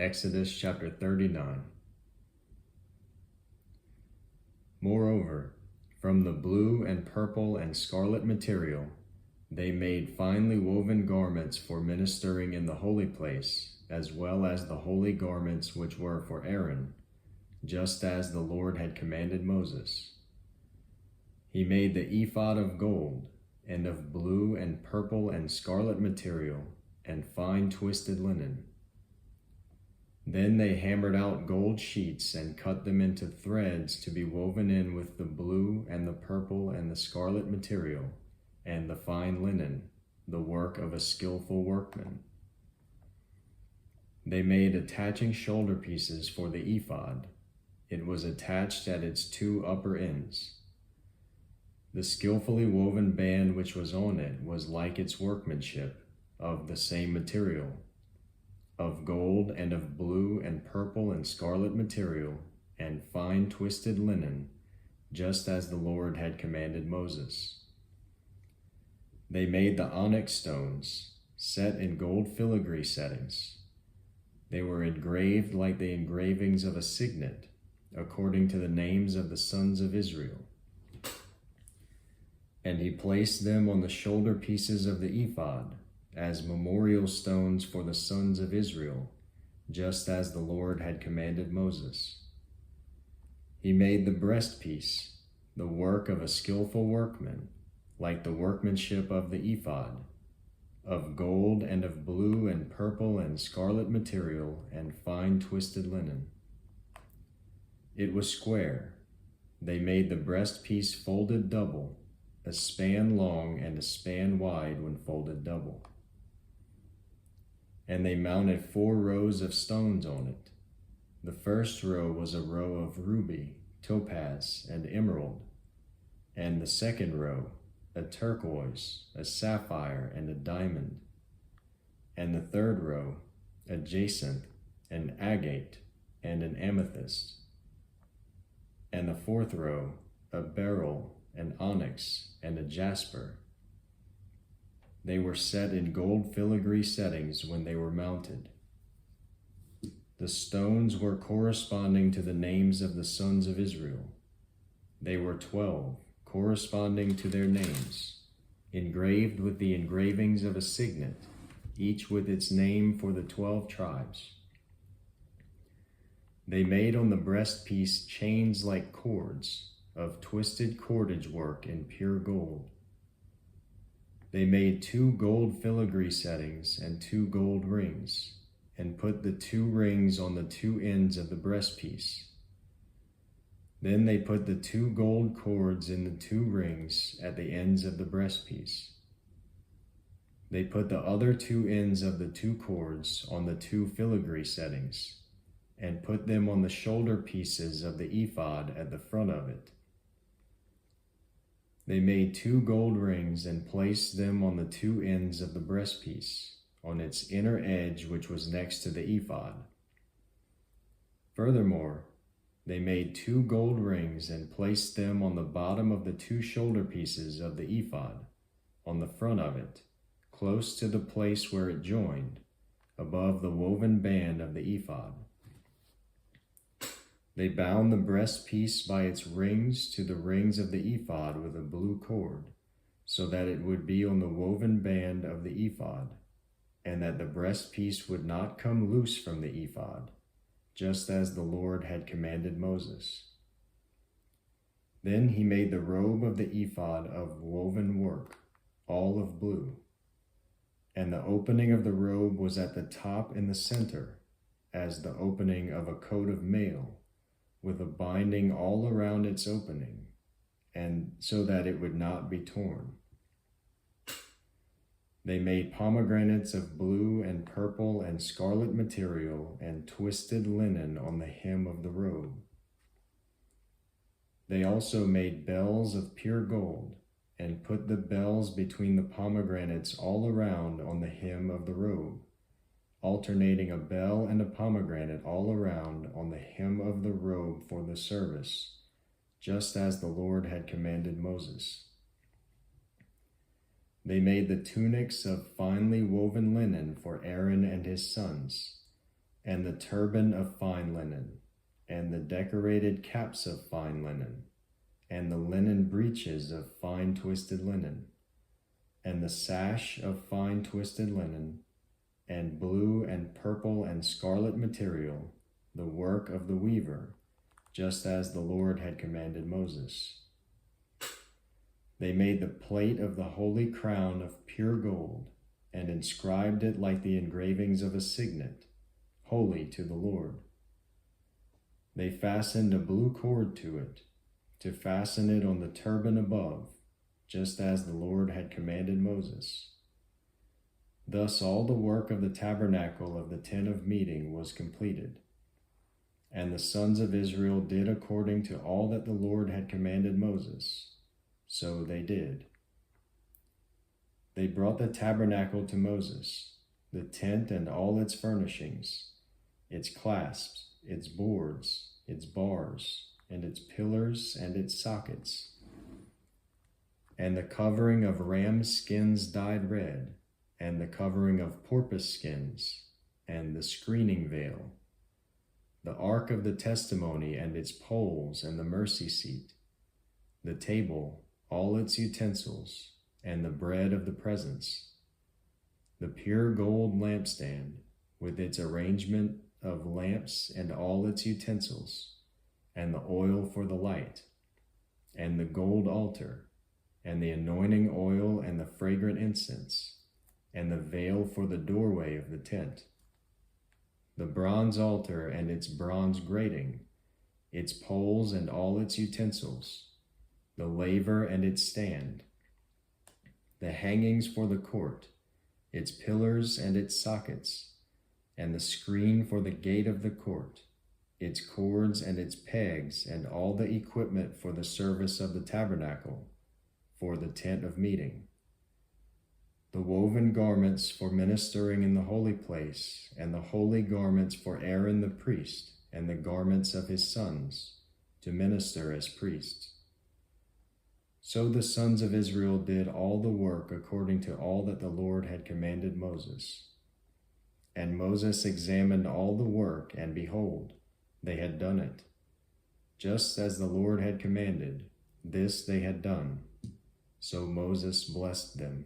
Exodus chapter 39. Moreover, from the blue and purple and scarlet material, they made finely woven garments for ministering in the holy place, as well as the holy garments which were for Aaron, just as the Lord had commanded Moses. He made the ephod of gold, and of blue and purple and scarlet material, and fine twisted linen. Then they hammered out gold sheets and cut them into threads to be woven in with the blue and the purple and the scarlet material, and the fine linen, the work of a skillful workman. They made attaching shoulder pieces for the ephod. It was attached at its two upper ends. The skillfully woven band which was on it was like its workmanship, of the same material, of gold and of blue and purple and scarlet material, and fine twisted linen, just as the Lord had commanded Moses. They made the onyx stones, set in gold filigree settings. They were engraved like the engravings of a signet, according to the names of the sons of Israel. And he placed them on the shoulder pieces of the ephod, as memorial stones for the sons of Israel, just as the Lord had commanded Moses. He made the breastpiece, the work of a skillful workman, like the workmanship of the ephod, of gold and of blue and purple and scarlet material and fine twisted linen. It was square. They made the breastpiece folded double, a span long and a span wide when folded double. And they mounted 4 rows of stones on it. The first row was a row of ruby, topaz, and emerald, and the second row a turquoise, a sapphire, and a diamond, and the third row a jacinth, an agate, and an amethyst, and the fourth row a beryl, an onyx, and a jasper. They were set in gold filigree settings when they were mounted. The stones were corresponding to the names of the sons of Israel. They were 12, corresponding to their names, engraved with the engravings of a signet, each with its name for the 12 tribes. They made on the breastpiece chains like cords, of twisted cordage work in pure gold. They made 2 gold filigree settings and 2 gold rings, and put the 2 rings on the 2 ends of the breastpiece. Then they put the 2 gold cords in the 2 rings at the ends of the breastpiece. They put the other 2 ends of the 2 cords on the 2 filigree settings, and put them on the shoulder pieces of the ephod at the front of it. They made 2 gold rings and placed them on the 2 ends of the breastpiece, on its inner edge which was next to the ephod. Furthermore, they made 2 gold rings and placed them on the bottom of the 2 shoulder pieces of the ephod, on the front of it, close to the place where it joined, above the woven band of the ephod. They bound the breastpiece by its rings to the rings of the ephod with a blue cord, so that it would be on the woven band of the ephod, and that the breastpiece would not come loose from the ephod, just as the Lord had commanded Moses. Then he made the robe of the ephod of woven work, all of blue, and the opening of the robe was at the top in the center, as the opening of a coat of mail, with a binding all around its opening, and so that it would not be torn. They made pomegranates of blue and purple and scarlet material and twisted linen on the hem of the robe. They also made bells of pure gold, and put the bells between the pomegranates all around on the hem of the robe, alternating a bell and a pomegranate all around on the hem of the robe for the service, just as the Lord had commanded Moses. They made the tunics of finely woven linen for Aaron and his sons, and the turban of fine linen, and the decorated caps of fine linen, and the linen breeches of fine twisted linen, and the sash of fine twisted linen, and blue and purple and scarlet material, the work of the weaver, just as the Lord had commanded Moses. They made the plate of the holy crown of pure gold, and inscribed it like the engravings of a signet, holy to the Lord. They fastened a blue cord to it, to fasten it on the turban above, just as the Lord had commanded Moses. Thus all the work of the tabernacle of the tent of meeting was completed. And the sons of Israel did according to all that the Lord had commanded Moses. So they did. They brought the tabernacle to Moses, the tent and all its furnishings, its clasps, its boards, its bars, and its pillars and its sockets, and the covering of ram skins dyed red, and the covering of porpoise skins, and the screening veil, the ark of the testimony and its poles and the mercy seat, the table, all its utensils, and the bread of the presence, the pure gold lampstand with its arrangement of lamps and all its utensils, and the oil for the light, and the gold altar, and the anointing oil and the fragrant incense, and the veil for the doorway of the tent, the bronze altar and its bronze grating, its poles and all its utensils, the laver and its stand, the hangings for the court, its pillars and its sockets, and the screen for the gate of the court, its cords and its pegs, and all the equipment for the service of the tabernacle, for the tent of meeting, the woven garments for ministering in the holy place, and the holy garments for Aaron the priest, and the garments of his sons, to minister as priests. So the sons of Israel did all the work according to all that the Lord had commanded Moses. And Moses examined all the work, and behold, they had done it. Just as the Lord had commanded, this they had done. So Moses blessed them.